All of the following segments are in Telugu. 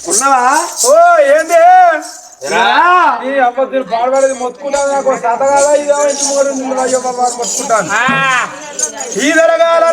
ఉన్నావా? ఓ ఏంటి ఈ అబ్బద్దులు పాడబడేది మొత్తుకుంటాను. నాకు సాత కాదా ఇదో ఇంటి మూడు మొత్తుకుంటాను. ఈ జరగాల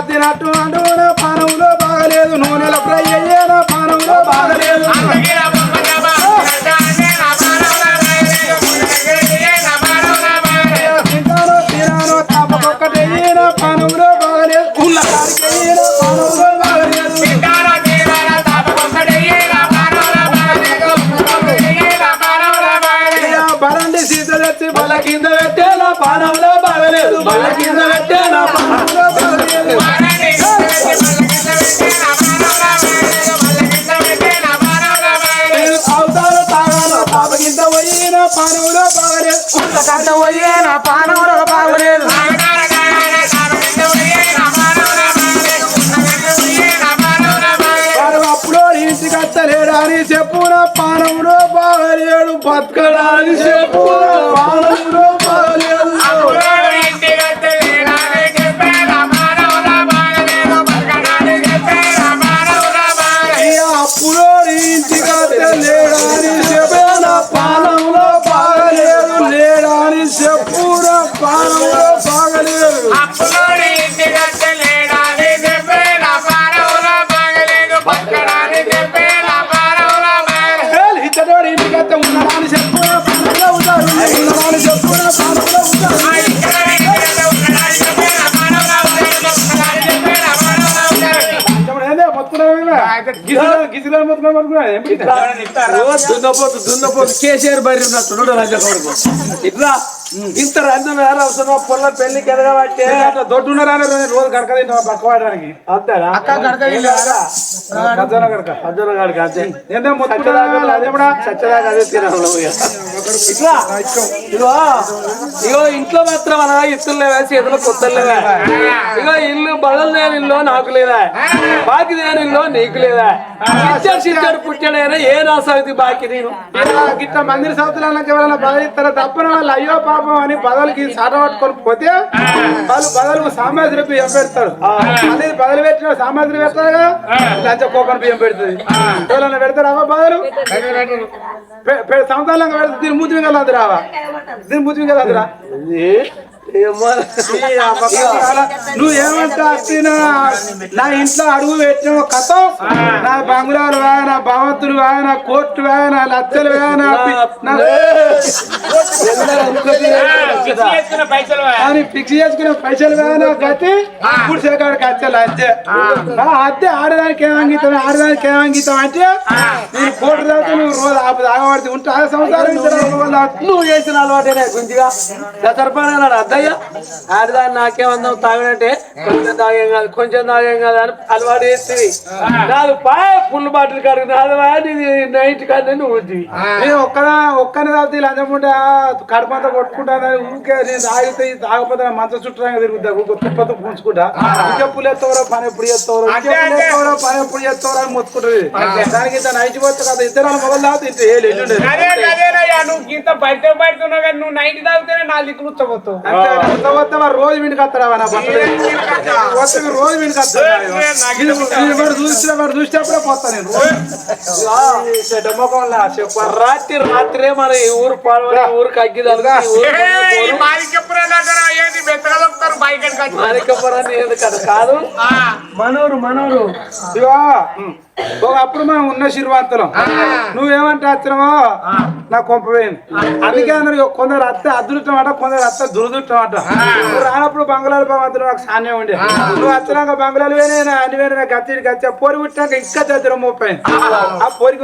తినట్టు అంటూ పానంలో బాగలేదు. నూనెలో ఫ్రై అయ్యేనా పానంలో బాగలేదు. తింటానో తినానో తప్పకొక్కటి అయ్యేనా పానంలో బాగలేదు. ఉల్ల కాడికి అయ్యేనా పానంలో బాగలేదు. బరండి సీత తెచ్చి బల్ల కింద పెట్టేనా పానంలో బాగలేదు. బల్ల కింద పెట్టేనా పానంలో బాగలేదు. అవుతాను తాగాను పాప కింద పోయినా పానంలో బాగలేదు. కట్ట పోయినా పానంలో బాగలేదు. అప్పుడు ఇంటికి వస్తలేడా అని చెప్పున పానంలో బాగలేడు. బతకడా అని చెప్పున పానంలో బాగలేదు. అప్పుడు ఇంటికి వస్తలేడా అని చెప్పిన పానంలో బాగలేదు. లేడా అని చెప్పున పానంలో బాగలేదు. దున్నపోతు కేసీఆర్ బరి ఉన్నట్టు ఇట్లా ఇంత రందున్నారా పొల్ల పెళ్లికి ఎదగబట్టే దొడ్డున్నారా రోజు గడక తింటా పక్క వాడడానికి అంతేనా? ఇట్లా ఇగో ఇంట్లో మాత్రం అనగా ఇత్తులు లేవా చేతులు కొత్తలు లేవా? ఇగో ఇల్లు బదలు లేని ఇల్లు నాకు లేదా, బాకి లేని ఇల్లు నీకు లేదా? ఇచ్చాడు పుట్టాడైనా ఏ రాసాగుతుంది బాకి నేను ఇట్లా మందిర సంవత్సరాలకు ఎవరైనా బదిలిస్తారా తప్పన వాళ్ళు అయ్యో పాపం అని బదలకి సాట పట్టుకొని పోతే వాళ్ళు బదలు సామాజిక బియ్యం పెడతారు. అదే బదులు పెట్టిన సామాజిక పెడతారుగా లంచ కోపం బియ్యం పెడుతుంది. ఎవరైనా పెడతారా బదులు సంవత్సరాలకు పెడితే దీని మూతి మీద రావా? దీని మూతి మీద రా నువ్వేమంటా నా ఇంట్లో అడుగు పెట్టిన కథ నా బంగుళాలు వా, నా భవంతులు వా, నా కోర్టు వా, నా లచ్చలు వా, ఫిక్స్ చేసుకున్న పైసలు వా, నా గతి ఇప్పుడు సేకాడికి వచ్చే లంచే. అద్దె ఆడదానికి ఏమంగితం ఆడదానికి ఏమంగితం అంటే నేను కోర్టు దాకా నువ్వు రోజు ఆగబడితే ఉంటా సంవత్సరం నువ్వు చేసిన అలవాటేనే గుంజిగా దసరపడ అద్దయ్యా ఆడదాన్ని నాకేమందాం తాగినట్టే కొంచెం తాగేం కదా అని అలవాటు చేస్తుంది. నాది ఫుల్ బాటిల్ కడుగు నాది నైట్ కానీ నువ్వు ఒక్కనే తాగుతాయి లంచముంటే కడుపంతా కొట్టుకుంటా ఊకే నేను తాగితే తాగపోతే మంచం చుట్టూ తిరుగుతా తుప్పతో పూంచుకుంటా. ఇంకెప్పుడు ఎత్తవరో పని ఎప్పుడు చేస్తావరో పని ఎప్పుడు చేస్తావరో అని మొత్తుకుంటుంది. దానికి ఇంత నైట్ పోతే కదా ఇద్దరు మొగలు తాగుతూ ఇంత నువ్వు ఇంత బయట పడుతున్నావు కానీ నువ్వు నైట్ తాగితేనే నా దిక్కులు ఉచ్చబోతావు. రోజు వీడికి వస్తాడా నా బట్టలు రోజు వీడికి వస్తాడు చూసినప్పుడే పోతా నేను ముఖంలో రాత్రే మన ఊరు ఊరికి అగ్గిదాలుగా కాదు మనూరు అప్పుడు మనం ఉన్న శిర్వాంతలం నువ్వేమంటే వచ్చినావో నా కొంపవేయండి అందుకే అన్నారు కొందరు అత్త అదృష్టం అట కొందరు అత్త దురదృష్టం అట నువ్వు రానప్పుడు బంగ్లాలు బాగుంది నాకు సాన్యం ఉండే నువ్వు వచ్చినాక బంగ్లాలు వేనే అన్ని వేరే నాకు గచ్చి పోరి పుట్టినాక ఇంకా చదివిన 30 ఆ పోరికి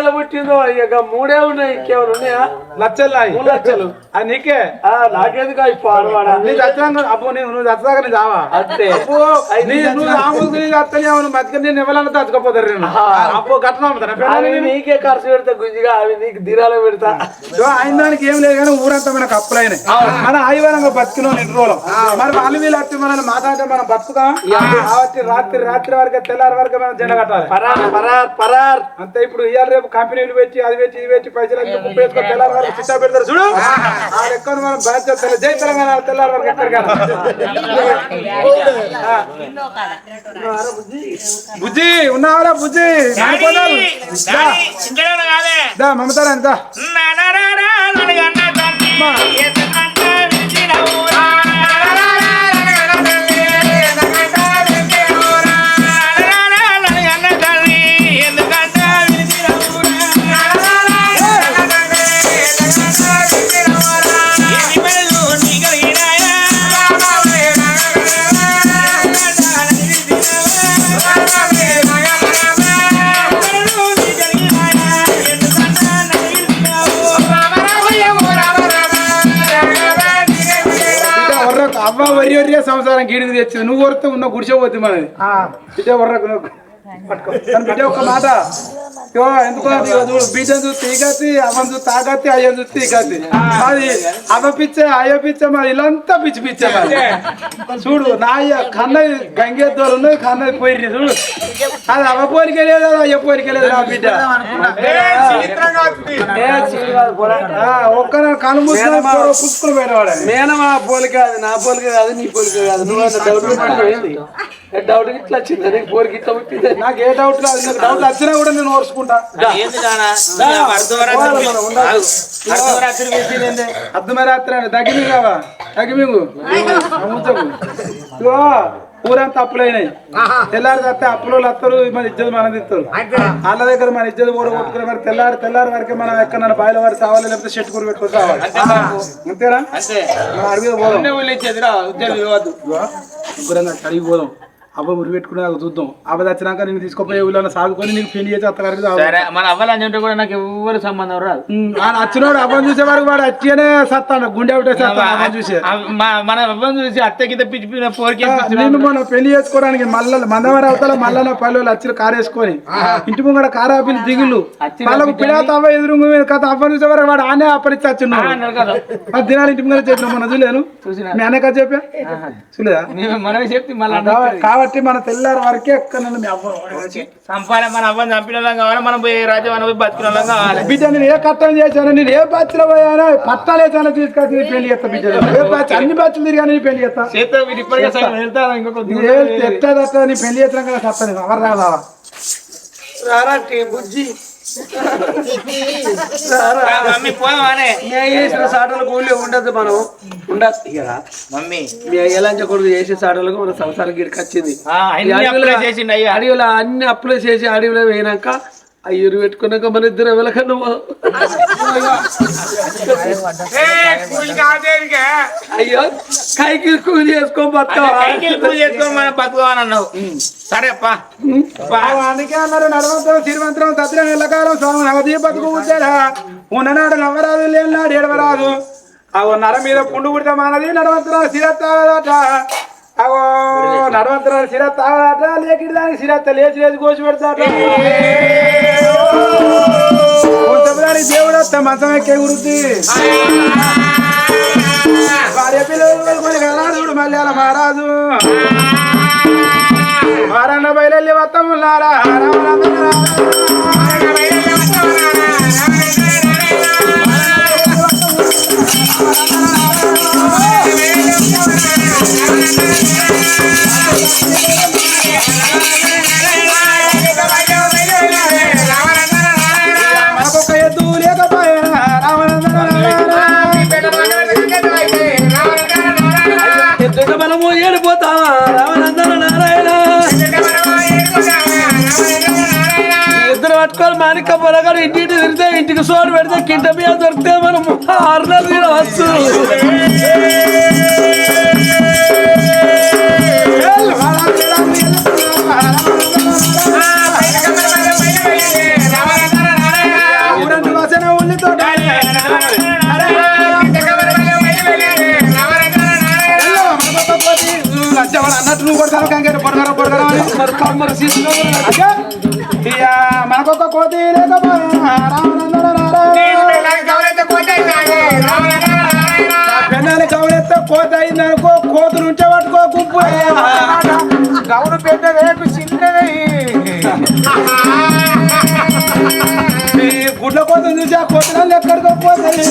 ఎలా పుట్టిందో ఇక 3 ఉన్నాయి ఇంకేమైనా ఉన్నాయా లక్షలు 3 లక్షలు అది నీకే నాకేందుకు నీ చచ్చినాక అప్పు నువ్వు చచ్చదాకా నీ దావా అంతే నువ్వు రాములు మధ్య నేను ఎవరన్నా తచ్చుకోపోతారు నేను అప్పు కట్టినా నీకే ఖర్చు పెడతా గుంజిగా అవి నీకు దిరాలు పెడతా ఆయన దానికి ఏం లేదు కానీ ఊరంతా మనకు అప్పులైనాయి మన ఆయువారంగా బతికినాం 2 రోజులు మరి వాళ్ళు వీళ్ళు వచ్చి మనల్ని మాట్లాడితే మనం బతుకుతాం రాత్రి వరకు తెల్లారి వరకు మనం జెండ కట్టాలి పరార్ అంతే ఇప్పుడు ఇవాళ రేపు కంపెనీలు పెట్టి అది పెట్టి ఇది పెట్టి పైసలు వేసుకొని తెల్లారి వరకు చిట్టా పెడతారు చూడు ఆ లెక్కను మనం బాధ్యత జై తెలంగాణ తెల్లారి వరకు ఎక్కడికైనా బుజ్జి ఉన్నావరా బుజ్జి మమతారా ఎంత అవ్వ వరి వరియే సంసారం గీడికి తెచ్చింది నువ్వు వరితే ఉన్న గుడిసే పోతుంది మనది బిడ్డ వర్రకు బిడ్డ ఒక మాట ఎందుకు బిడ్డను చూస్తే ఈగతి అవ్వను చూస్తే ఆగతి అయ్యను చూస్తే ఈగతి అది అవ్వ పిచ్చే అయ్య పిచ్చే మరి ఇలాంతా పిచ్చి పిచ్చే మరి చూడు నా కన్నది గంగేద్దోలు ఉన్నది కన్నది పోయి చూడు అది అవ్వ పోలికే లేదు అయ్య పోలికే లేదు నా బిడ్డ ఒక్క కళ్ళు మూసుకొని పుచ్చుకుని పోయినవాడు మేనమా పోలిక అది నా పోలిక కాదు నీ పోలిక కాదు నువ్వు డౌట్ ఇట్లా వచ్చింది నీకు పోలికి ఇట్లా పుట్టింది నాకు ఏ డౌట్ రాదు నాకు డౌట్ వచ్చినా కూడా నేను ఓర్చుకుంటా అర్ధమరాత్రి అండి దగ్గర కావా తగ్గిమింగు ఊరంతా అప్పులైనాయి తెల్లారి తస్తే అప్పులో వస్తారు మన ఇజ్జత్ మనం తిస్తారు వాళ్ళ దగ్గర మన ఇజ్జత్ కూడా కొట్టుకునే మరి తెల్లారి వరకే మనం ఎక్కడ బాయిల వారి సావాలి లేకపోతే చెట్టు కూర పెట్టుకుని రావాలి అంతేనా అడిగి పోదాం అడిగి పోదాం అవ్వ మురి పెట్టుకుని నాకు చూద్దాం అవ్వ వచ్చినాక నేను తీసుకుపోయే ఊళ్ళో సాగుకొని నీకు పెళ్లి చేసి అత్తగారికి మన అవ్వాలని అంటే కూడా నాకు ఎవరు సంబంధం రాదు వచ్చినోడు అవ్వని చూసే వరకు వాడు అచ్చినే సత్తాను గుండె ఒకటే సత్తాను చూసి మన అవ్వని చూసి అత్తకి తెప్పించి పోరికి నేను మొన్న పెళ్లి చేసుకోవడానికి మందవారి అవతల మల్లన్న పల్లెలు వచ్చిన కారు వేసుకొని ఇంటి ముంగడ కారు ఆపిల్ దిగులు వాళ్ళకు పిల్లత అవ్వ ఎదురు కథ అవ్వని చూసే వరకు వాడు ఆనే అప్పటిచ్చి వచ్చిన్నాడు దినాలు ఇంటి ముంగడ చెప్పిన మొన్న చూలేను మీ అనే కదా చెప్పా చూలేదా మనమే చెప్తే మళ్ళీ కాబట్టి మన తెల్లారి వరకే ఎక్కడ సంపాదన మన అవ్వని చంపిన కావాలి మనం పోయి రాజ్యం పోయి బతికిన కావాలి బిడ్డ నేను ఏ కట్టం చేశాను నేను ఏ బచ్చలో పోయానో పట్టాలు వేసానో తీసుకొచ్చి నీ పెళ్లి చేస్తా బిడ్డ ఏ బచ్చ అన్ని బచ్చలు తిరిగాను నీ పెళ్లి చేస్తా ఎట్టా నీ పెళ్లి చేస్తాం కదా చెప్తాను ఎవరు రాదా రారా బుజ్జి చేసిన సాటలకు ఊళ్ళో ఉండదు మనం ఉండదు కదా మమ్మీ మీ ఎలాంటి కొడుకు చేసే సాటలకు మన సంసారం గిడికి వచ్చింది అడవిలో అన్ని అప్పులు చేసి అడవిలో పోయినాక అయ్యూరు పెట్టుకున్నాక మన ఇద్దరు ఎవరికన్నా అయ్యో కైకి కూలి చేసుకొని బతుకోవాలన్నావు సరే అప్పా అందుకే అన్నారు నడవంతరం శ్రీమంతరం తద్రం ఎల్లకాలం స్వామి నవదీ బతుకు కూర్చారా ఉన్ననాడు నవ్వరాదు లేనాడు ఏడవరాదు అవు నర మీద పుండు పుడితే మనది నడవంతరాలు సిరత్తాగదట అవో నడవంతరాలు సిరత్తాగదట లేకిడి దానికి సిరత్త లేచి కోసి పెడతాట కొంచెందానికి దేవుడు వస్తే మంచం ఎక్కే గురుద్ది భార్య పిల్లలు కలాదుడు మల్యాల మహారాజు మారన్న బయలు వత్తములారా మనకొక ఎద్దు లేకపోయా ఎద్దుట మనము ఏడిపోతావా రామనందన నారాయణ ఇద్దరు పట్టుకొని మాణిక్క పొరగారు ఇంటికి తిరిగితే ఇంటికి సోడు పెడితే కింట బియ్యం దొరికితే మనం 6 నెలలు తినవచ్చు అన్నట్టు నువ్వు కొడతావు కంగారు పొడగరం పొడగరం అని మనకొక కోతి పెన్నాలి గౌరెత్త కోత అయింది అనుకో కోతులు ఉంటే పట్టుకో గుంపు గౌరు పెద్ద రేపు చిన్నది గుడ్ల కోతను చూసి ఆ కోతలు ఎక్కడికో పోతుంది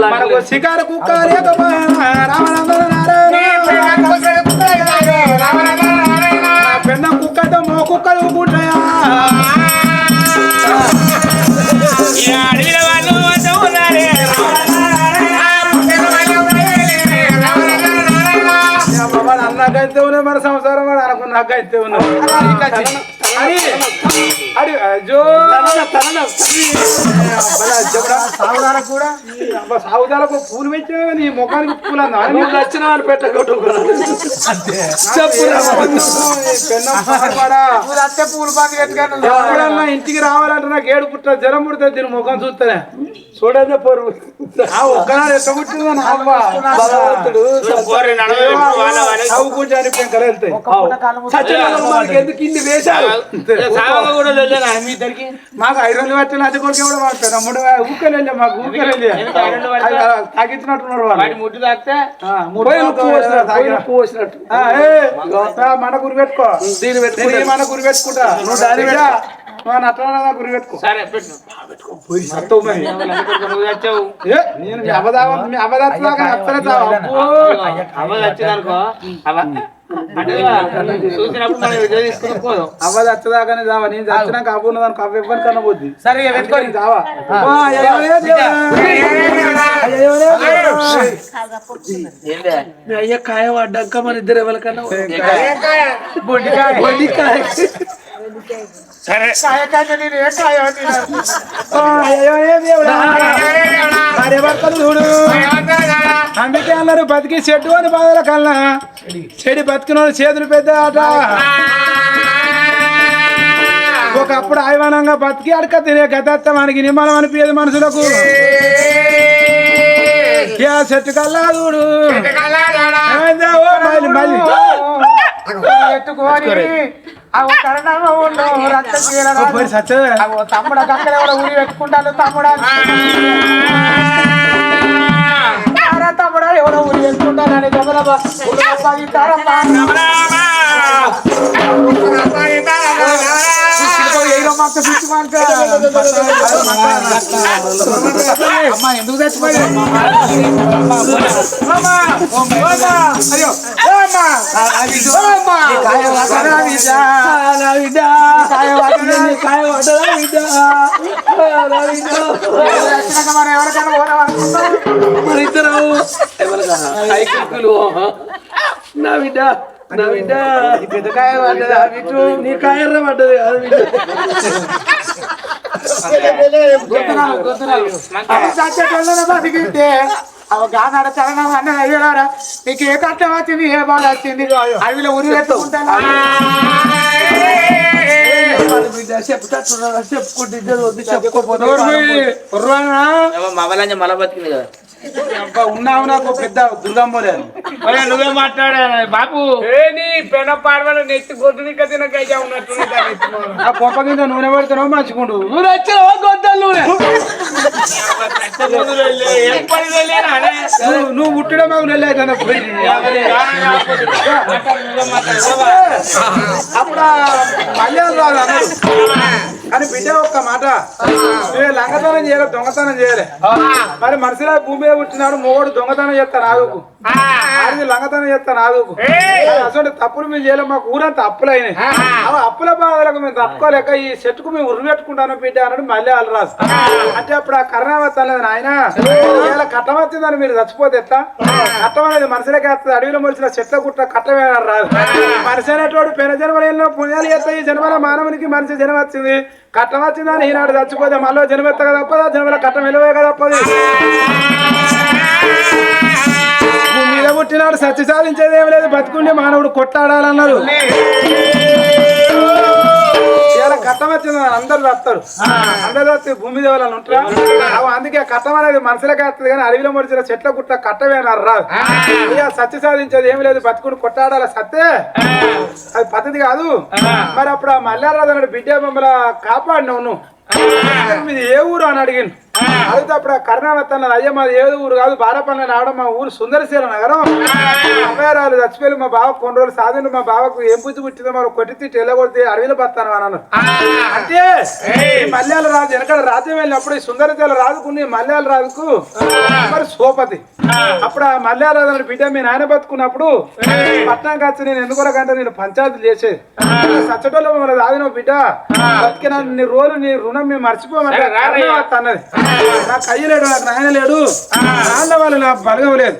మనకు శికారు కుక్క పెన్న కుక్కతో మో కుక్కలు ఊపుకుంటాయా నాకైతే ఉన్నాయి మన సంసారం వాడు అనుకున్న నాకైతే ఉన్నావు సాగుదాలకు కూడా సాగుదాలకు పూలు పెట్టినా నీ ముఖానికి పూలు నచ్చిన పూలు పాకి ఎప్పుడన్నా ఇంటికి రావాలంటే నాకు ఏడు పుట్ట జ్వరం పుడుతుంది దీని ముఖం చూస్తేనే చూడదే పొరు ఒక్కనాడు ఎట్ట పుట్టిందో నవ్వుకుంటే అనిపోయాం కదా వెళ్తాయి ఎందుకు ఇన్ని వేశారు మాకు 5 రోజులు పట్టిన అది కొడుకు కూడా పడతారు 3 ఊకెళ్ళి వెళ్ళా మాకు ఊకెళ్ళి తాగించినట్టున్నారు మన గురి పెట్టుకో దీని మన గురి పెట్టుకుంటా నువ్వు దాని అట్లా గురి పెట్టుకో నేను అవ్వదు వచ్చేదాకానే చావా నేను చచ్చినాక అవ్వ ఉన్నదానికి అవ్వ ఇవ్వని కన్నా పోద్ది సరే పెట్టుకోని చావా అయ్యా కాయ పడ్డాక మన ఇద్దరు ఎవరికన్నా చూడు అందుకే అన్నారు బతికి చెట్టు అని బాధల కన్నా చెడి బతికిన చేతులు పెద్ద ఆట ఒకప్పుడు ఆయవానంగా బతికి అడక తినే గత మనకి నిమ్మలం అనిపించేది మనుషులకు చెట్టు కల్లా చూడు ఎత్తుకోని తమ్ముడు అక్కడ ఊరి పెట్టుకుంటాను తమ్ముడా తమ్ముడా ఎవరో ఊరి పెట్టుకుంటానని ఎందుకు చచ్చిపోయా మన ఇద్దరు నా బిడ్డ నా బిడ్డ పెద్ద కాయ పడ్డది నీ కాయర్ర పడ్డది బతికితే గానాడ చరణం అన్న అయ్యారా నీకు ఏ కష్టం వచ్చింది ఏ బాధ వచ్చింది అడవిలో ఉరి పెట్టుకుంటాను చెప్పుకుంటే చెప్పుకోపోతే మళ్ళా బతికింది కదా ఉన్నావు నాకు పెద్ద దుర్గమ్మలేదు నువ్వే మాట్లాడా బాబు నీ పెన పాడవలో నెత్తి గొడ్డు నిక్క తినకైతే ఉన్నట్టు ఆ పొప్ప కింద నూనె పడుతున్నావు మంచుకుంటు నువ్వు వచ్చిన గొద్దలు నువ్వు పుట్టడం మాకు నెల అవుతుంది పోయి అప్పుడు మల్యాలు రాదు అన్నారు కానీ బిడ్డ ఒక్క మాట లంగతనం చేయలే దొంగతనం చేయలే మరి మనిషిలో భూమి మీద పుట్టినాడు మొగోడు దొంగతనం చేస్తాను ఆదుకు ఆడిది లంగతనం చేస్తాను ఆదుకు అసలు తప్పులు మేము చేయలేము మాకు ఊరంతా అప్పులు అయినాయి అప్పుల బాధలకు మేము తప్పుకోలేక ఈ చెట్టుకు మేము ఉరి పెట్టుకుంటాను బిడ్డ అన్నాడు మళ్ళీ అలరాజు అంటే అప్పుడు ఆ కరుణావతి అనేది ఆయన ఇలా కట్టం వచ్చిందని మీరు చచ్చిపోతే ఎట్లా కట్టం అనేది మనుషులకే వస్తుంది అడవిలో మొలిచిన చెట్ల గుట్ట కట్టమే రాదు మనిషి అనేటోడు పెన జన్మలో పుణ్యాలు చేస్తాయి ఈ జన్మల మానవునికి మనిషి జన్మ వచ్చింది కట్టం వచ్చిందని ఈనాడు చచ్చిపోతే మళ్ళీ జన్మెత్త కదా తప్పదు ఆ జన్మల కట్టం విలువే కదా తప్పదు భూమి మీద పుట్టినాడు సత్య సాధించేది ఏం లేదు బతుకుండి మానవుడు కొట్టాడాలన్నారు ఇలా కట్టం వచ్చింది అందరు వస్తారు అందరు వస్తే భూమి దేవాలని ఉంటారా అందుకే కట్టం అనేది మనసులకే వస్తుంది కానీ అడవిలో మొడిచిన చెట్ల గుట్ట కట్టమేనారు రాదు ఇక సత్య సాధించేది ఏమి లేదు బతుకుని కొట్టాడాల సత్తే అది పద్ధతి కాదు మరి అప్పుడు ఆ మల్లారాజు అన్నాడు బిడ్డ మమ్మల్ని కాపాడినావు నువ్వు మీది ఏ ఊరు అని అడిగింది అడిగితే అప్పుడు కరుణావతి అన్నది అయ్యా మాది ఏ ఊరు కాదు బారపల్లి రావడం మా ఊరు సుందరశీల నగరం అమ్మాయిరాలు చచ్చిపోయి మా బావ కొన్ని రోజులు సాధన మా బావకు ఏం బుద్ధి పుట్టిందో మరి కొట్టి తిట్టి ఎల్లగొడితే అడవిలో పడతాను అన్నాను అంటే మల్యాల రాజు వెనకాల రాజ్యం వెళ్ళినప్పుడు ఈ సుందరశీల రాజుకుని మల్యాల రాజుకు మరి సోపతి అప్పుడు ఆ మల్యాల రాజు బిడ్డ మీ నాయన బతుకున్నప్పుడు పట్టణం కాచి నేను ఎందుకొరకంటే నేను పంచాయతీలు చేసేది సచ్చటోళ్ళు మమ్మల్ని రాదు బిడ్డ బతికిన నీ రోజు నీ రుణం మేము మర్చిపోమంటే అన్నది నాకు అయ్య లేడు నాకు నాయన లేడు నాన్న వాళ్ళు నాకు బలగం లేదు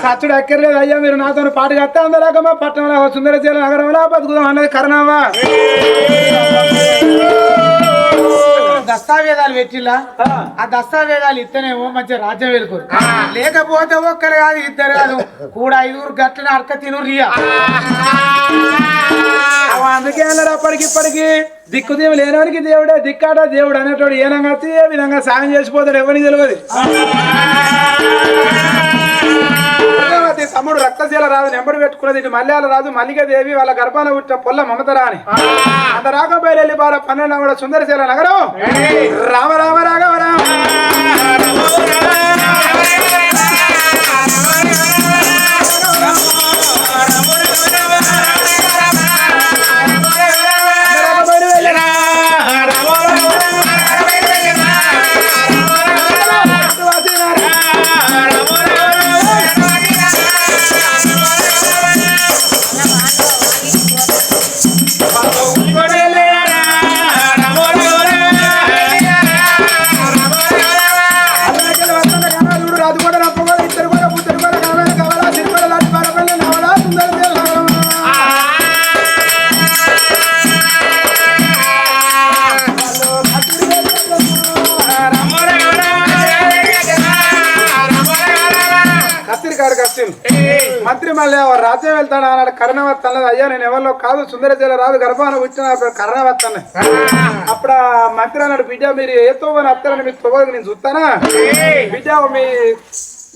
సచ్చుడు ఎక్కర్లేదు అయ్యా మీరు నాతో పాటు కత్తా అందరాకమా పట్టణంలో సుందరశీల నగరంలో బతుకుదాం అన్నది కరుణావా దస్తావేదాలు పెట్టిలా ఆ దస్తావేదాలు ఇస్తేనేమో మంచిగా రాజ్యం వెళ్ళుకోరు లేకపోతే ఒక్కరు కాదు ఇద్దరు కాదు కూడా 5 గట్ల అర్క తినురియా అందుకే అన్నాడు అప్పటికిప్పటికి దిక్కుదేవి లేనివానికి దేవుడే దిక్కాట దేవుడు అనేటోడు ఏనంగా ఏ విధంగా సాయం చేసిపోతాడు ఎవరికి తెలియదు తమ్ముడు రక్తశీల రాజు నెంబడి పెట్టుకున్నది ఇటు మల్యాల రాజు మల్లికాదేవి వాళ్ళ గర్భాన పుట్టిన పొల్ల మమతరా అని అంత రాకపోయి వెళ్ళి బాల 12వ సుందరశీల నగరం రామ రామ రాఘవ రామ మంత్రి మళ్ళీ రాజ్యం వెళ్తాడు అన్నాడు కరుణావతి అన్నది అయ్యా నేను ఎవరిలో కాదు సుందరశీల రాజు గర్భాన వచ్చిన కరుణావతి అన్న అప్పుడు మంత్రి అన్నాడు బిడ్డ మీరు ఏ తోవని వస్తారని మీకు తోవకు నేను చూస్తానా బిడ్డ మీ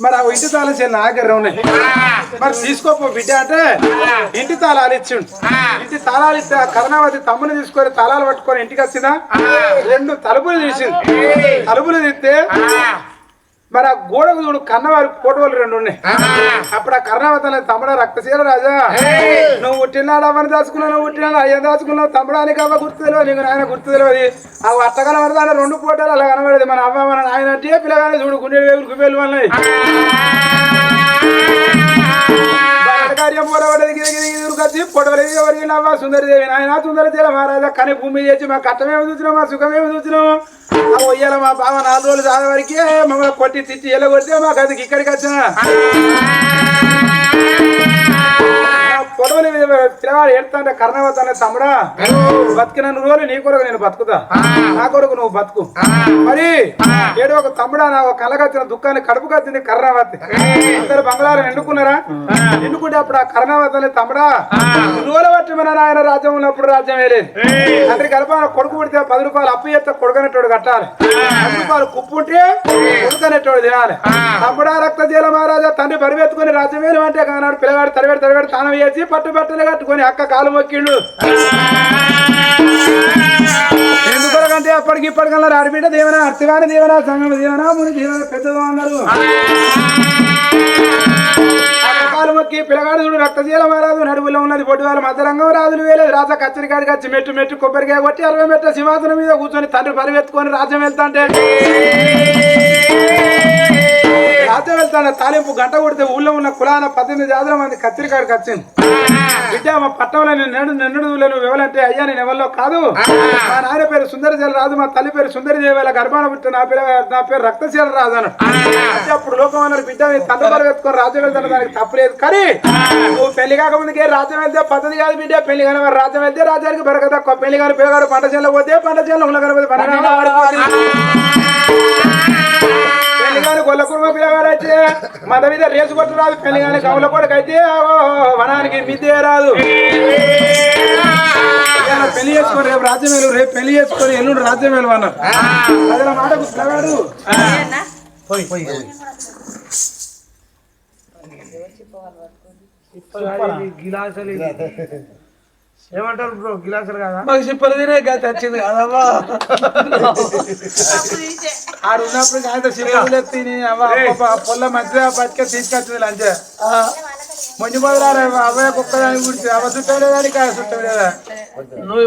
మరి ఆ ఇంటి తాళం చేయాలి నా దగ్గర ఉన్నాయి మరి తీసుకోపో బిడ్డ అంటే ఇంటి తాళాలు ఇచ్చిండు ఇంటి తాళాలు ఇస్తే కరుణావతి తమ్ముని తీసుకొని తాళాలు పట్టుకొని ఇంటికి వచ్చిందా 2 తలుపులు తీసింది తలుపులు తీస్తే మరి ఆ గోడకు చూడు కన్నవారి ఫోటోలు 2 ఉన్నాయి అప్పుడు ఆ కర్ణావతి తమ్ముడ రక్తశీల రాజా నువ్వు పుట్టినాడు అమ్మని దాచుకున్నావు నువ్వు పుట్టినాడు అయ్యని దాచుకున్నావు తమ్ముడానికి అవ్వ గుర్తు తెలియదు నీకు నాయన గుర్తు తెలియదు ఆ అట్టగల వరదాన 2 ఫోటోలు అలా కనబడేది మన అవ్వ మన నాయన అంటే పిల్లగానే చూడు గుండె వేగులు గుబేలు ఉన్నాయి కార్యం పోరవడేది పొడవలు ఎవరికి నవ్వ సుందరదేవి నాయన సుందరదేవ మహారాజా కానీ భూమి చేసి మా కట్టమేమి చూసినాం మా సుఖమేమి చూసినాం ఒయ్యాల మా బావ 4 రోజులు చాల వరకే మమ్మల్ని కొట్టి తిట్టి ఎల్లగొడితే మా గదికి ఇక్కడికి వచ్చిన పొడవలు పిల్లవాడు ఏడుతుంటే కర్ణావతి అనే తమ్ముడా బతికిన రోజులు నీ కొరకు నేను బతుకుతా నా కొరకు నువ్వు బతుకు మరి ఏడు ఒక తమ్ముడా నా కళ్ళకచ్చిన దుఃఖాన్ని కడుపు కచ్చింది కర్ణావతి అందరు బంగాళాలు ఎన్నుకున్నారా ఎన్నుకుంటే అప్పుడు ఆ కర్ణావతి అనే తమ్ముడా రోజులు బట్టి మన ఆయన రాజ్యం ఉన్నప్పుడు రాజ్యం వేయలేదు తండ్రి గర్భాన కొడుకు పుడితే 10 రూపాయలు అప్పు చేస్తే కొడుకనేటోడు కట్టాలి 10 రూపాయలు కుప్పు ఉంటే కొడుకనేటోడు తినాలి అప్పుడా రక్త జీల మహారాజా తండ్రి పరిపెత్తుకుని రాజ్యం వేలు అంటే కానాడు పిల్లగాడు తరబెడి తానం వేసి పట్టు బట్టలు కట్టుకొని అక్క కాలు మొక్కిండు ఎందుకంటే అప్పటికి ఇప్పటికల్లా రాడిబిడ్డ దేవన అర్థగాని దేవన సంగమ దేవన ముని దేవన పెద్దదో అన్నారు కాలు మొక్కి పిల్లగాడు చూడు రక్తశీల మహారాజు నడువులో ఉన్నది పొట్టివాళ్ళ మధ్యరంగం రాజులు వేలేదు రాజా కచ్చరికాడికి వచ్చి మెట్టు కొబ్బరికాయ కొట్టి 60 మెట్ల సింహాసనం మీద కూర్చొని తండ్రి పరివెత్తుకొని రాజ్యం వెళ్తాంటే రాజ్యం వెళ్తాను తాలింపు గంట కొడితే ఊళ్ళో ఉన్న కులాన 18 జాతుల మంది కచ్చరికాడికి వచ్చింది బిడ్డ మా పట్టణంలో నిన్నుడు నువ్వు ఎవరంటే అయ్యా నేను ఎవరిలో కాదు మా నాయన పేరు సుందరశీల రాజు మా తల్లి పేరు సుందరదేవి వాళ్ళ గర్భాన పుట్టిన నా పేరు రక్తశీల రాజు అన్నాడు అంటే అప్పుడు లోకం అన్నాడు బిడ్డ తండ్రి పరివెత్తుకొని రాజ్యం వెళ్తాను దానికి తప్పలేదు కానీ నువ్వు పెళ్లి కాకముందుకే రాజ్యం వెళ్తే పద్ధతి కాదు బిడ్డ పెళ్లి కానీ వారు రాజ్యం వెళ్తే రాజ్యానికి బరక తక్కువ పెళ్లి కానీ పిల్లగాడు పంట చేనులో పోతే పంట చేనులో ఉన్న కనపోతే పెళ్లి కానీ గొల్ల కుర్మ పిల్లగాడు అయితే మద మీద రేసు కొట్టు రాదు పెళ్లి కానీ కవుల కొడుకు అయితే వనానికి మిద్దే రాదు పెళ్లి చేసుకొని రేపు రాజ్యం వేలు రేపు పెళ్లి చేసుకొని ఎల్లుండి రాజ్యం వేలు అన్నారు అదే మాటకు పిల్లగాడు గిలాసులు ఏమంటారు బ్రో గిలాసులు కదా మాకు చెప్పలు తినే గత వచ్చింది కదమ్మా ఆడు ఉన్నప్పుడు ఆయన సిగ్గులు ఎత్తి పొల్ల మంచిగా బతికే తీసుకొచ్చింది లంచే మొండి బదులు అవ్వయ్య కుక్కదాని గురించి అవ చుట్టం లేదా చుట్టం లేదా నువ్వు